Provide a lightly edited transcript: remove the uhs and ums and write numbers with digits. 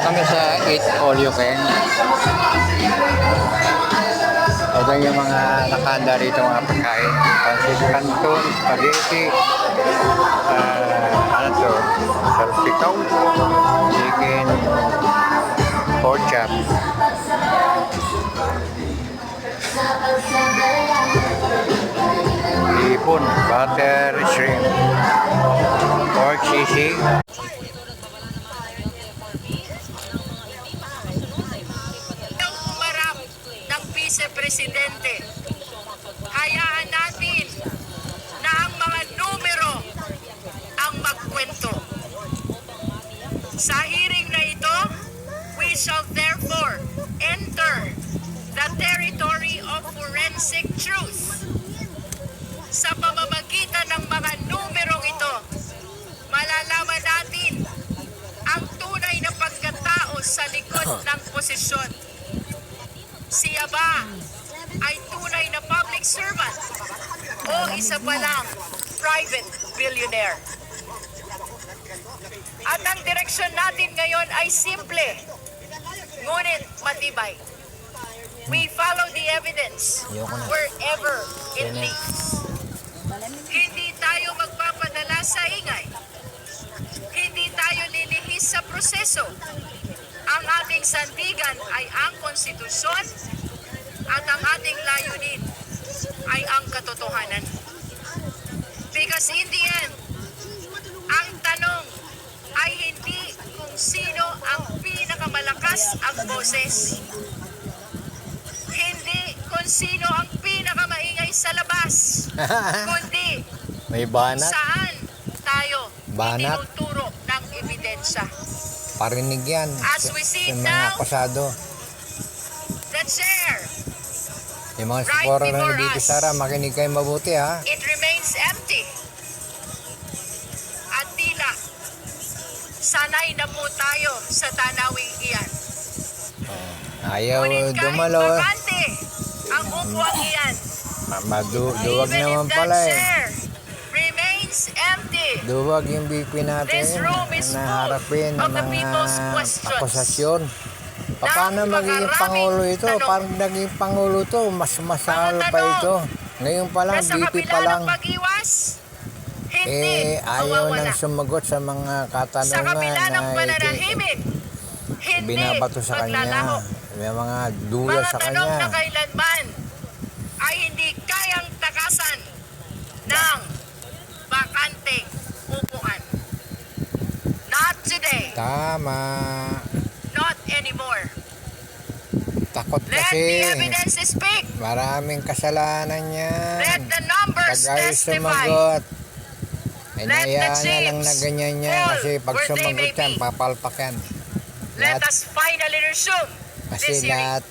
kami sa Eat All You Can. Ito yung mga nakahanda rito mga pagkain. Pansit canton, spaghetti, ano to, salpikaw, chicken, pork chop. Ipon, butter, shrimp, pork sisig. Presidente, hayaan natin na ang mga numero ang magkwento. Sa hearing na ito, we shall therefore enter the territory of forensic truth. Sa pamamagitan ng mga numerong ito, malalaman natin ang tunay na pagkatao sa likod ng posisyon. Siya ba ay tunay na public servant o isa pa lang private billionaire? At ang direksyon natin ngayon ay simple, ngunit matibay. We follow the evidence wherever it leads. Hindi tayo magpapadala sa ingay. Hindi tayo lilihis sa proseso. Ang ating sandigan ay ang konstitusyon at ang ating layunin ay ang katotohanan. Because in the end, ang tanong ay hindi kung sino ang pinakamalakas ang boses. Hindi kung sino ang pinakamaingay sa labas. Kundi May banat. saan tayo Banat. itinuturo ng ebidensya. Parinig yan As we see sa mga now, akusado. the chair, Yung mga right supporter na before dito, us. Sara, makinig kayo mabuti ha. it remains empty. At tila, sanay na po tayo sa tanawing iyan. Ayaw Ngunit kahit dumalo. bakante ang upuan iyan, Duwag even naman if that pala eh. chair remains empty, Duwag yung BP natin This room is na harapin full ng of the mga people's questions. akusasyon. Paano magiging Napakaraming pangulo ito? tanong. Paano naging pangulo ito? Mas masalo pa tanong. ito. Ngayon pa lang, na sa BP kabila pa lang. ng pag-iwas, hindi Ayaw mawawala. nang sumagot sa mga Sa katanungan kabila ng na pananahimik, hindi binabato sa maglalaho. kanya. May mga dula Mga sa tanong kanya. na kailanman ay hindi kayang takasan ng bakanteng upuan. Not today. Tama. Not anymore. Takot Let kasi. the evidence speak. Maraming kasalanan yan. Let the numbers Pag ayaw testify. sumagot, ay Let the nahiyaan niya lang chiefs na ganyan niya. fall Kasi pag where they sumagot may yan, be. papalpak yan. Let Lahat- us finally resume Kasi this hearing. lahat